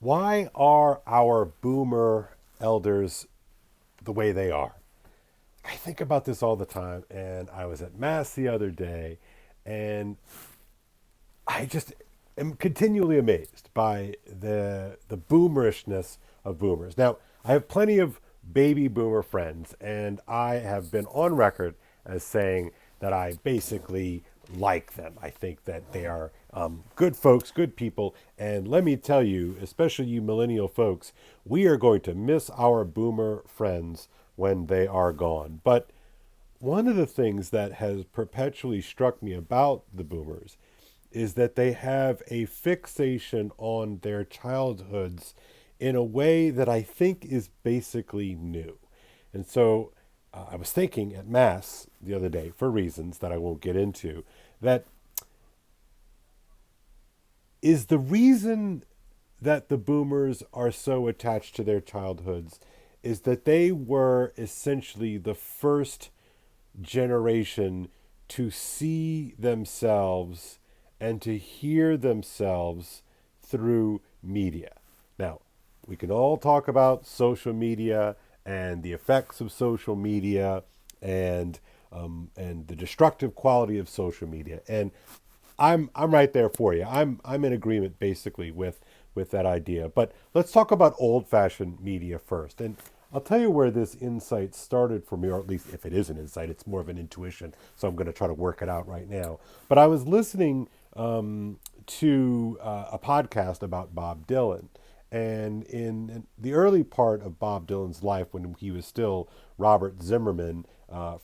Why are our boomer elders the way they are? I think about this all the time, and I was at Mass the other day, and I just am continually amazed by the boomerishness of boomers. Now, I have plenty of baby boomer friends, and I have been on record as saying that I basically like them. I think that they are good folks, good people, and let me tell you, especially you millennial folks, we are going to miss our boomer friends when they are gone. But one of the things that has perpetually struck me about the boomers is that they have a fixation on their childhoods in a way that I think is basically new. And so I was thinking at Mass the other day, for reasons that I won't get into, that is the reason that the boomers are so attached to their childhoods is that they were essentially the first generation to see themselves and to hear themselves through media. Now, we can all talk about social media and the effects of social media and the destructive quality of social media. And I'm right there for you. I'm in agreement basically with that idea. But let's talk about old-fashioned media first. And I'll tell you where this insight started for me, or at least if it is an insight, it's more of an intuition. So I'm going to try to work it out right now. But I was listening to a podcast about Bob Dylan. And in the early part of Bob Dylan's life, when he was still Robert Zimmerman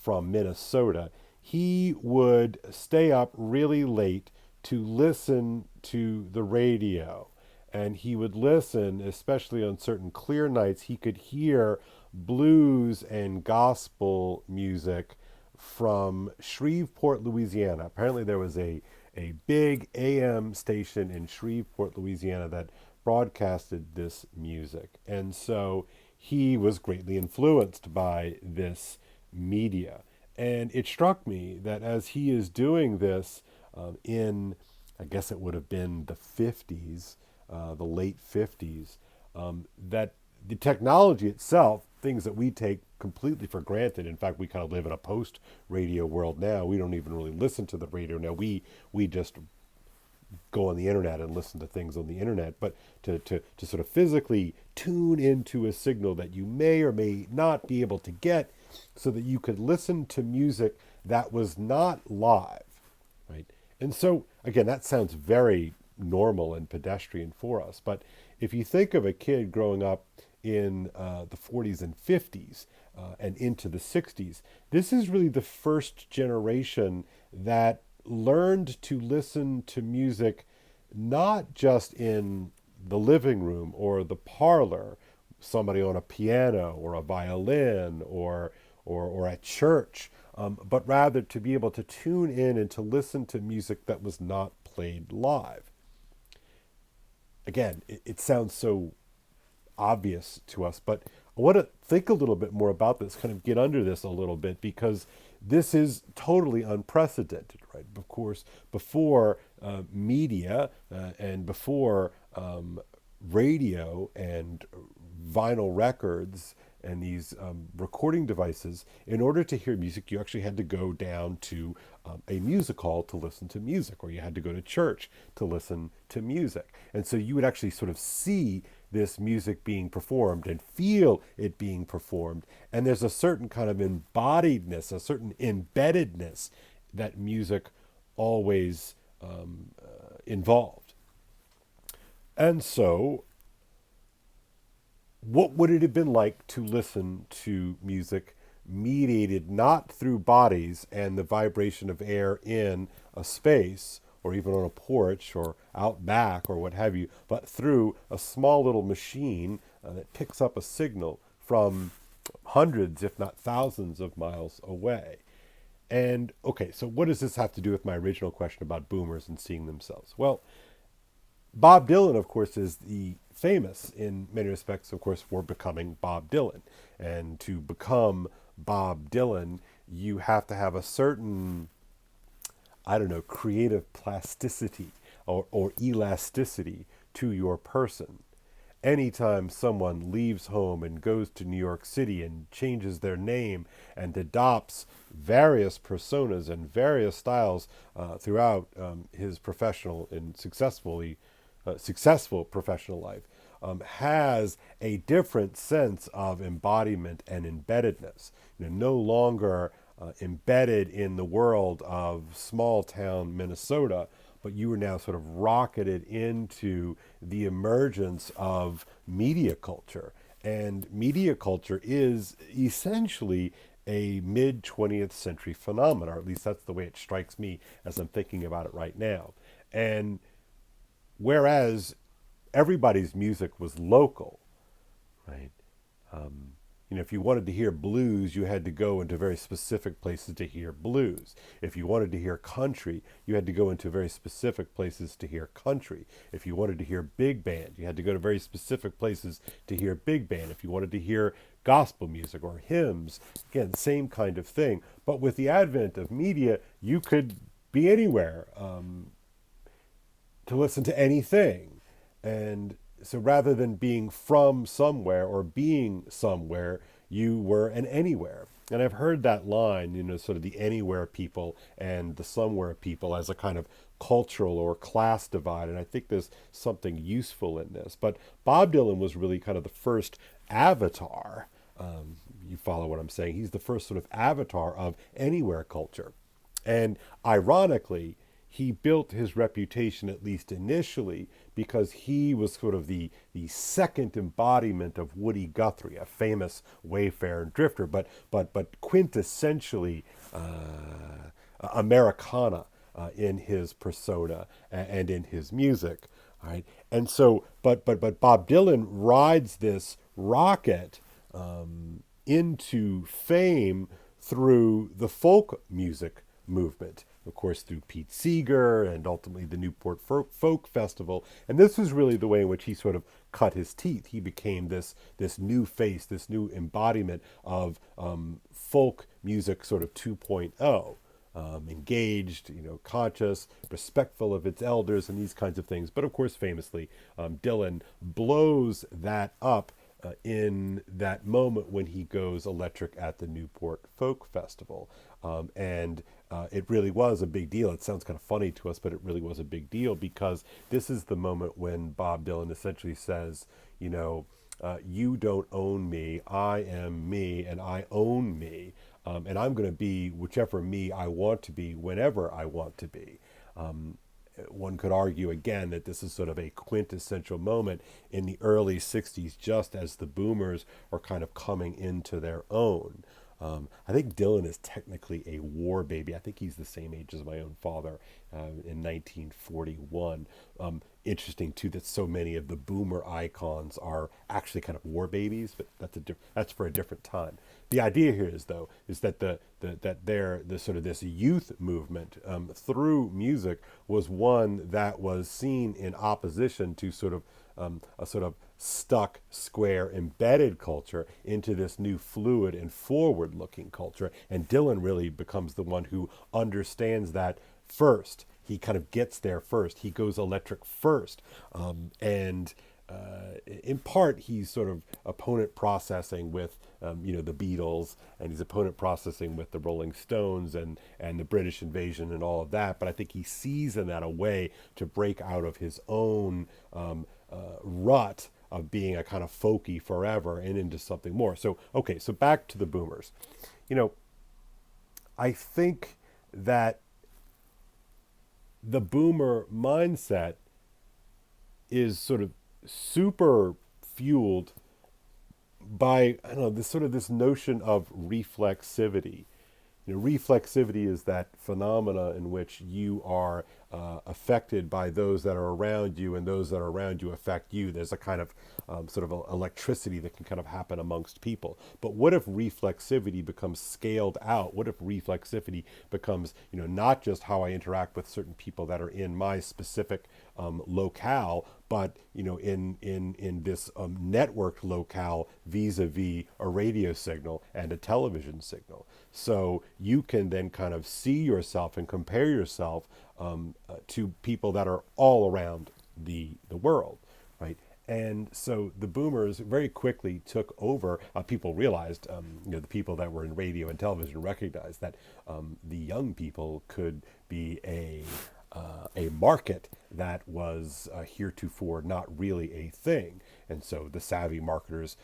from Minnesota, he would stay up really late to listen to the radio. And he would listen, especially on certain clear nights, he could hear blues and gospel music from Shreveport, Louisiana. Apparently, there was a big AM station in Shreveport, Louisiana that broadcasted this music. And so he was greatly influenced by this media. And it struck me that as he is doing this I guess it would have been the 50s, the late 50s, that the technology itself, things that we take completely for granted. In fact, we kind of live in a post-radio world now. We don't even really listen to the radio now. We just go on the internet and listen to things on the internet. But to sort of physically tune into a signal that you may or may not be able to get so that you could listen to music that was not live, right? And so, again, that sounds very normal and pedestrian for us. But if you think of a kid growing up in the 40s and 50s and into the 60s, this is really the first generation that learned to listen to music not just in the living room or the parlor, somebody on a piano or a violin or at church, but rather to be able to tune in and to listen to music that was not played live. Again, it sounds so obvious to us, but I want to think a little bit more about this, kind of get under this a little bit, because this is totally unprecedented, right? Of course, before media and before radio and vinyl records and these recording devices, in order to hear music, you actually had to go down to a music hall to listen to music, or you had to go to church to listen to music. And so you would actually sort of see this music being performed and feel it being performed. And there's a certain kind of embodiedness, a certain embeddedness that music always involved. And so what would it have been like to listen to music mediated not through bodies and the vibration of air in a space or even on a porch or out back or what have you, but through a small little machine that picks up a signal from hundreds, if not thousands of miles away? And okay, so what does this have to do with my original question about boomers and seeing themselves? Well, Bob Dylan, of course, is the famous in many respects, of course, for becoming Bob Dylan. And to become Bob Dylan, you have to have a certain, I don't know, creative plasticity or elasticity to your person. anytime someone leaves home and goes to New York City and changes their name and adopts various personas and various styles throughout his professional and successful professional life, has a different sense of embodiment and embeddedness. No longer embedded in the world of small town Minnesota, but you are now sort of rocketed into the emergence of media culture. And media culture is essentially a mid 20th century phenomenon, or at least that's the way it strikes me as I'm thinking about it right now. And whereas everybody's music was local, right? Um, if you wanted to hear blues, you had to go into very specific places to hear blues. If you wanted to hear country, you had to go into very specific places to hear country. If you wanted to hear big band, you had to go to very specific places to hear big band. If you wanted to hear gospel music or hymns, again, same kind of thing. But with the advent of media, you could be anywhere to listen to anything. And so rather than being from somewhere or being somewhere, you were an anywhere. And I've heard that line, sort of the anywhere people and the somewhere people as a kind of cultural or class divide. And I think there's something useful in this. But Bob Dylan was really kind of the first avatar. You follow what I'm saying? He's the first sort of avatar of anywhere culture. And ironically, he built his reputation, at least initially, because he was sort of the second embodiment of Woody Guthrie, a famous wayfarer and drifter, but quintessentially Americana in his persona and in his music. All right, and so, but Bob Dylan rides this rocket into fame through the folk music movement, of course, through Pete Seeger and ultimately the Newport Folk Festival. And this was really the way in which he sort of cut his teeth. He became this new face, this new embodiment of folk music sort of 2.0. Engaged, conscious, respectful of its elders, and these kinds of things. But of course, famously, Dylan blows that up in that moment when he goes electric at the Newport Folk Festival. And it really was a big deal. It sounds kind of funny to us, but it really was a big deal because this is the moment when Bob Dylan essentially says, you don't own me, I am me, and I own me. And I'm going to be whichever me I want to be whenever I want to be. One could argue again that this is sort of a quintessential moment in the early 60s, just as the boomers are kind of coming into their own. I think Dylan is technically a war baby. I think he's the same age as my own father in 1941. Interesting, too, that so many of the boomer icons are actually kind of war babies, but that's for a different time. The idea here is, though, is that the sort of this youth movement through music was one that was seen in opposition to sort of a sort of stuck, square, embedded culture into this new fluid and forward-looking culture. And Dylan really becomes the one who understands that first. He kind of gets there first. He goes electric first. And in part, he's sort of opponent processing with, the Beatles, and he's opponent processing with the Rolling Stones and the British invasion and all of that. But I think he sees in that a way to break out of his own rut of being a kind of folky forever and into something more. So, okay, so back to the boomers. I think that the boomer mindset is sort of super fueled by, I don't know, this notion of reflexivity. Reflexivity is that phenomena in which you are affected by those that are around you, and those that are around you affect you. There's a kind of sort of electricity that can kind of happen amongst people. But what if reflexivity becomes scaled out? What if reflexivity becomes, not just how I interact with certain people that are in my specific locale, but in this networked locale vis-a-vis a radio signal and a television signal. So you can then kind of see yourself and compare yourself to people that are all around the world, right? And so the boomers very quickly took over. People realized, the people that were in radio and television recognized that the young people could be a market that was heretofore not really a thing. And so the savvy marketers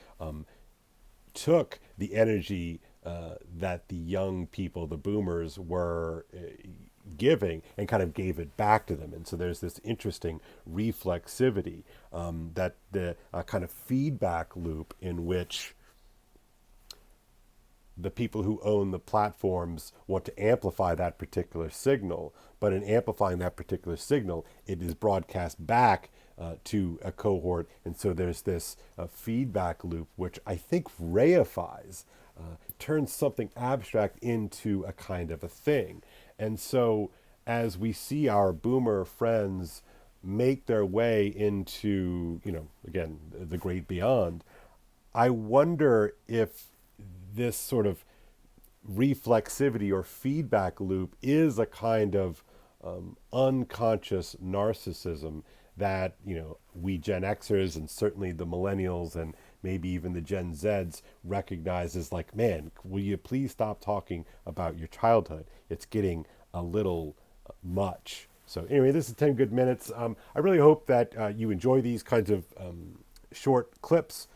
took the energy that the young people, the boomers, were giving and kind of gave it back to them. And so there's this interesting reflexivity, that the kind of feedback loop in which the people who own the platforms want to amplify that particular signal, but in amplifying that particular signal, it is broadcast back to a cohort. And so there's this feedback loop, which I think reifies, turns something abstract into a kind of a thing. And so as we see our boomer friends make their way into, again, the great beyond, I wonder if this sort of reflexivity or feedback loop is a kind of unconscious narcissism that we Gen Xers and certainly the millennials and maybe even the Gen Zs recognize as like, man, will you please stop talking about your childhood? It's getting a little much. So anyway, this is 10 good minutes. I really hope that you enjoy these kinds of short clips.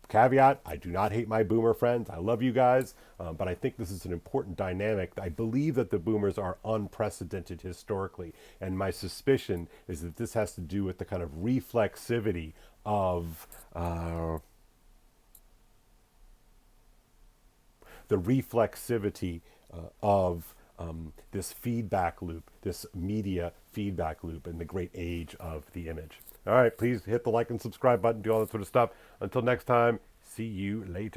Caveat, I do not hate my boomer friends. I love you guys, but I think this is an important dynamic. I believe that the boomers are unprecedented historically, and my suspicion is that this has to do with the kind of reflexivity of this feedback loop, this media feedback loop in the great age of the image. All right, please hit the like and subscribe button, do all that sort of stuff. Until next time, see you later.